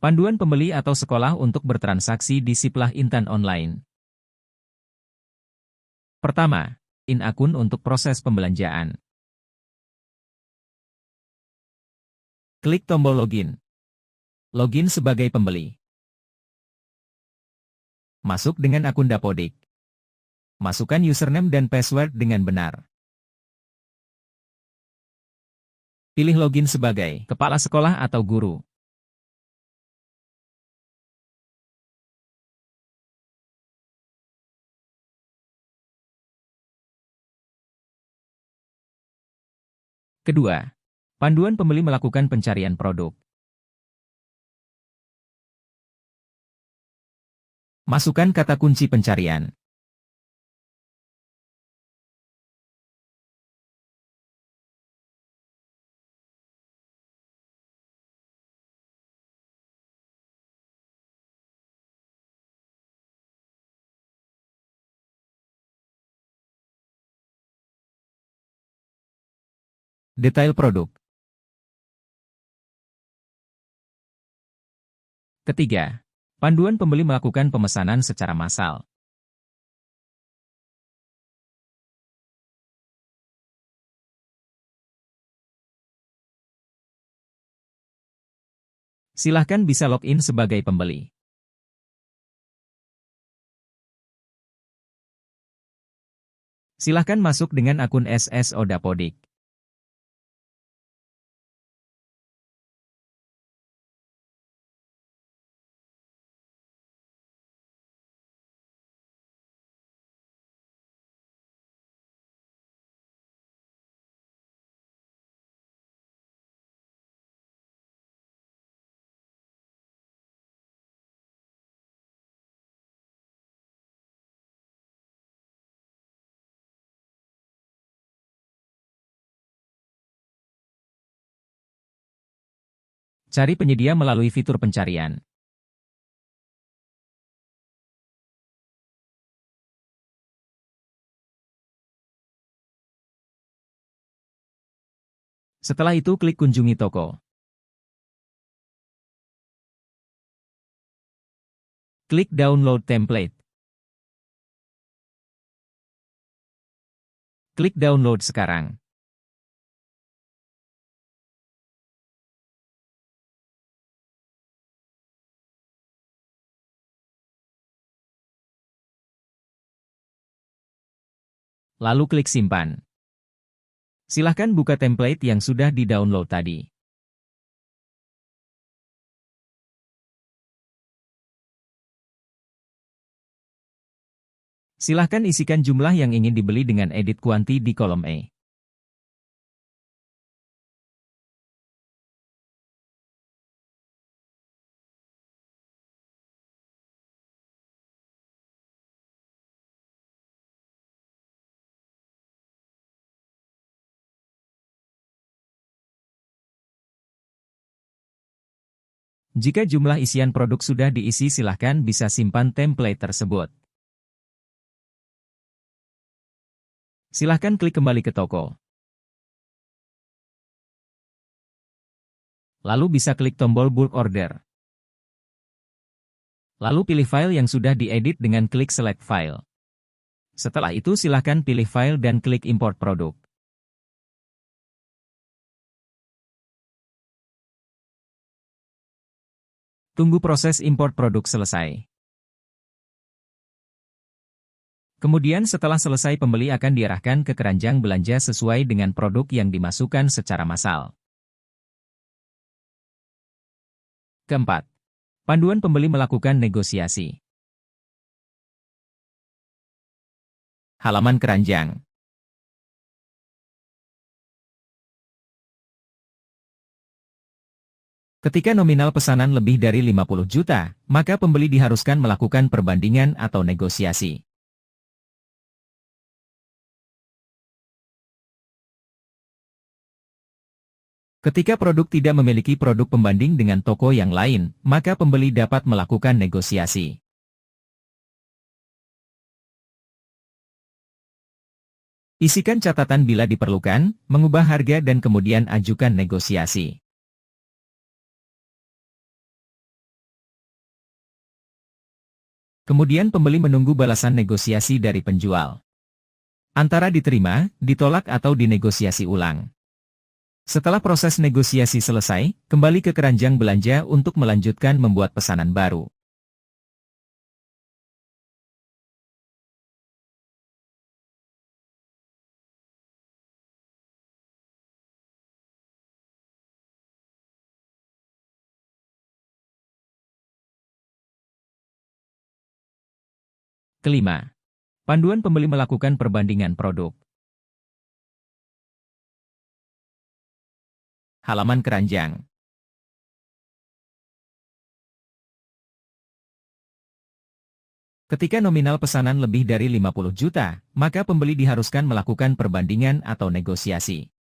Panduan pembeli atau sekolah untuk bertransaksi di Siplah Intan Online. Pertama, in akun untuk proses pembelanjaan. Klik tombol login. Login sebagai pembeli. Masuk dengan akun Dapodik. Masukkan username dan password dengan benar. Pilih login sebagai kepala sekolah atau guru. Kedua, panduan pembeli melakukan pencarian produk. Masukkan kata kunci pencarian. Detail produk. Ketiga, panduan pembeli melakukan pemesanan secara massal. Silahkan bisa login sebagai pembeli. Silahkan masuk dengan akun SSO Dapodik. Cari penyedia melalui fitur pencarian. Setelah itu klik kunjungi toko. Klik download template. Klik download sekarang. Lalu klik simpan. Silahkan buka template yang sudah di-download tadi. Silahkan isikan jumlah yang ingin dibeli dengan edit kuanti di kolom E. Jika jumlah isian produk sudah diisi, silahkan bisa simpan template tersebut. Silahkan klik kembali ke toko. Lalu bisa klik tombol bulk order. Lalu pilih file yang sudah diedit dengan klik select file. Setelah itu silahkan pilih file dan klik import produk. Tunggu proses import produk selesai. Kemudian setelah selesai, pembeli akan diarahkan ke keranjang belanja sesuai dengan produk yang dimasukkan secara massal. Keempat, panduan pembeli melakukan negosiasi. Halaman keranjang. Ketika nominal pesanan lebih dari 50 juta, maka pembeli diharuskan melakukan perbandingan atau negosiasi. Ketika produk tidak memiliki produk pembanding dengan toko yang lain, maka pembeli dapat melakukan negosiasi. Isikan catatan bila diperlukan, mengubah harga dan kemudian ajukan negosiasi. Kemudian pembeli menunggu balasan negosiasi dari penjual. Antara diterima, ditolak atau dinegosiasi ulang. Setelah proses negosiasi selesai, kembali ke keranjang belanja untuk melanjutkan membuat pesanan baru. Kelima, panduan pembeli melakukan perbandingan produk. Halaman keranjang. Ketika nominal pesanan lebih dari 50 juta, maka pembeli diharuskan melakukan perbandingan atau negosiasi.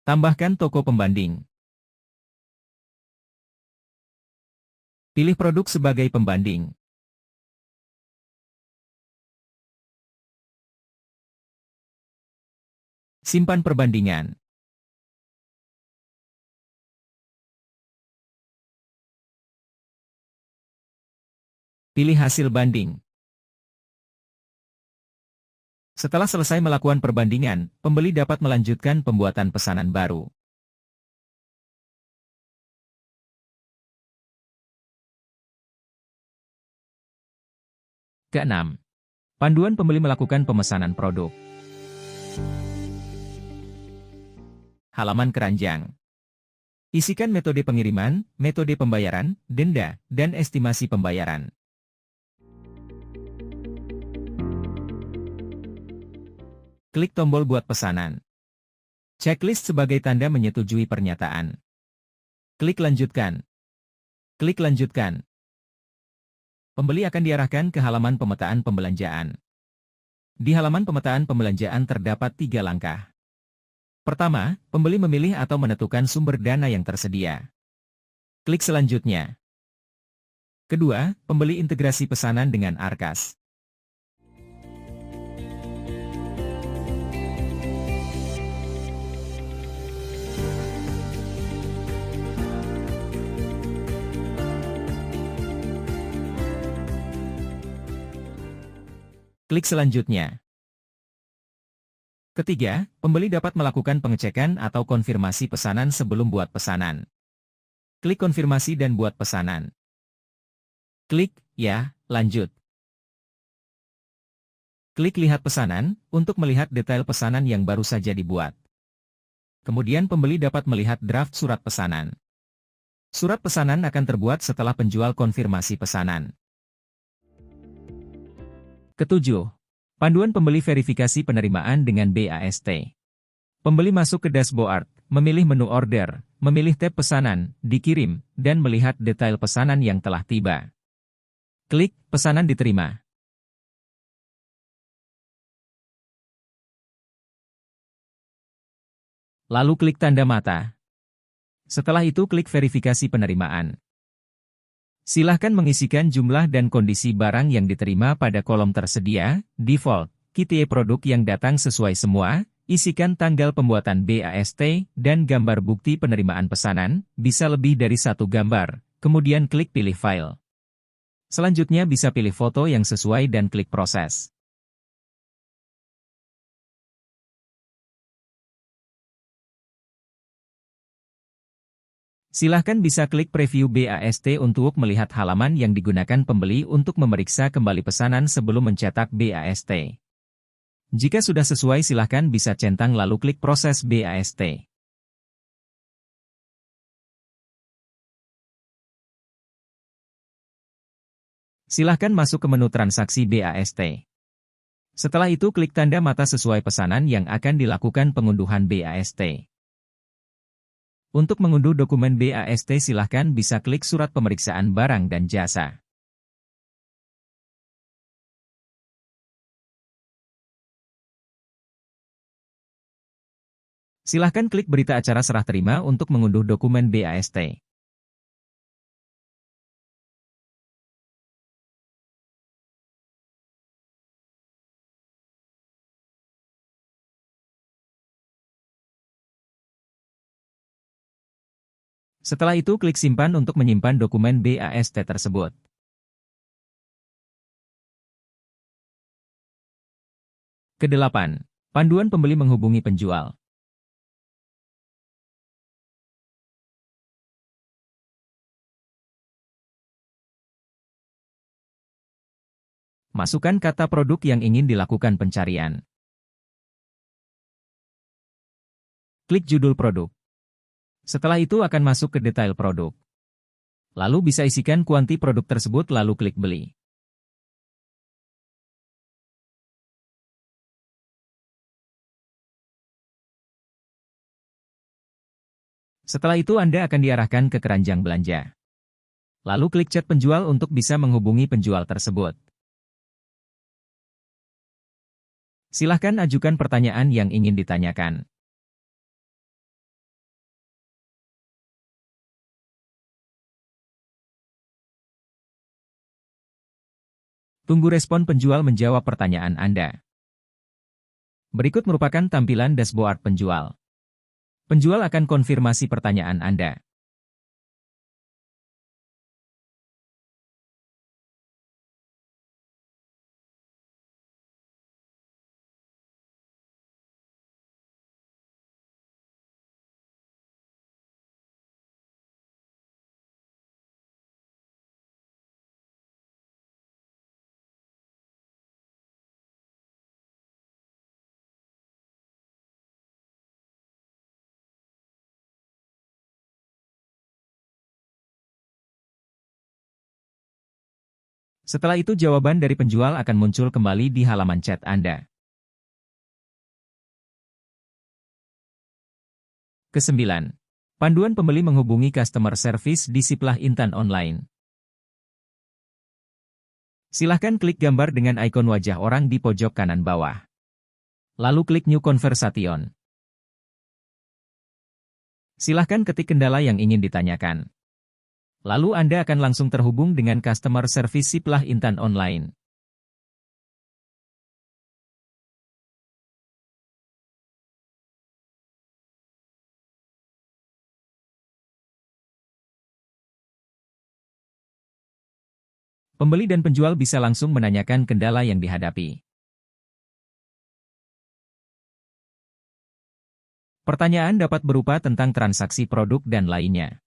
Tambahkan toko pembanding. Pilih produk sebagai pembanding. Simpan perbandingan. Pilih hasil banding. Setelah selesai melakukan perbandingan, pembeli dapat melanjutkan pembuatan pesanan baru. Keenam, panduan pembeli melakukan pemesanan produk. Halaman keranjang. Isikan metode pengiriman, metode pembayaran, denda, dan estimasi pembayaran. Klik tombol buat pesanan. Checklist sebagai tanda menyetujui pernyataan. Klik lanjutkan. Klik lanjutkan. Pembeli akan diarahkan ke halaman pemetaan pembelanjaan. Di halaman pemetaan pembelanjaan terdapat 3 langkah. Pertama, pembeli memilih atau menentukan sumber dana yang tersedia. Klik selanjutnya. Kedua, pembeli integrasi pesanan dengan Arkas. Klik selanjutnya. Ketiga, pembeli dapat melakukan pengecekan atau konfirmasi pesanan sebelum buat pesanan. Klik konfirmasi dan buat pesanan. Klik, ya, lanjut. Klik lihat pesanan, untuk melihat detail pesanan yang baru saja dibuat. Kemudian pembeli dapat melihat draft surat pesanan. Surat pesanan akan terbuat setelah penjual konfirmasi pesanan. Ketujuh, panduan pembeli verifikasi penerimaan dengan BAST. Pembeli masuk ke dashboard, memilih menu order, memilih tab pesanan, dikirim, dan melihat detail pesanan yang telah tiba. Klik pesanan diterima. Lalu klik tanda mata. Setelah itu klik verifikasi penerimaan. Silahkan mengisikan jumlah dan kondisi barang yang diterima pada kolom tersedia, default, KITE produk yang datang sesuai semua, isikan tanggal pembuatan BAST, dan gambar bukti penerimaan pesanan, bisa lebih dari 1 gambar, kemudian klik pilih file. Selanjutnya bisa pilih foto yang sesuai dan klik proses. Silahkan bisa klik preview BAST untuk melihat halaman yang digunakan pembeli untuk memeriksa kembali pesanan sebelum mencetak BAST. Jika sudah sesuai silahkan bisa centang lalu klik proses BAST. Silahkan masuk ke menu transaksi BAST. Setelah itu klik tanda mata sesuai pesanan yang akan dilakukan pengunduhan BAST. Untuk mengunduh dokumen BAST silahkan bisa klik surat pemeriksaan barang dan jasa. Silahkan klik berita acara serah terima untuk mengunduh dokumen BAST. Setelah itu klik simpan untuk menyimpan dokumen BAST tersebut. Kedelapan, panduan pembeli menghubungi penjual. Masukkan kata produk yang ingin dilakukan pencarian. Klik judul produk. Setelah itu akan masuk ke detail produk. Lalu bisa isikan kuanti produk tersebut lalu klik beli. Setelah itu Anda akan diarahkan ke keranjang belanja. Lalu klik chat penjual untuk bisa menghubungi penjual tersebut. Silahkan ajukan pertanyaan yang ingin ditanyakan. Tunggu respon penjual menjawab pertanyaan Anda. Berikut merupakan tampilan dashboard penjual. Penjual akan konfirmasi pertanyaan Anda. Setelah itu jawaban dari penjual akan muncul kembali di halaman chat Anda. Kesembilan, panduan pembeli menghubungi customer service di Siplah Intan Online. Silahkan klik gambar dengan ikon wajah orang di pojok kanan bawah. Lalu klik New Conversation. Silahkan ketik kendala yang ingin ditanyakan. Lalu Anda akan langsung terhubung dengan customer service Siplah Intan Online. Pembeli dan penjual bisa langsung menanyakan kendala yang dihadapi. Pertanyaan dapat berupa tentang transaksi produk dan lainnya.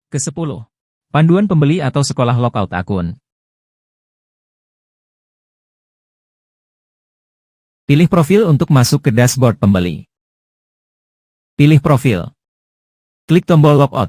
Ke-10. Panduan pembeli atau sekolah logout akun. Pilih profil untuk masuk ke dashboard pembeli. Pilih profil. Klik tombol logout.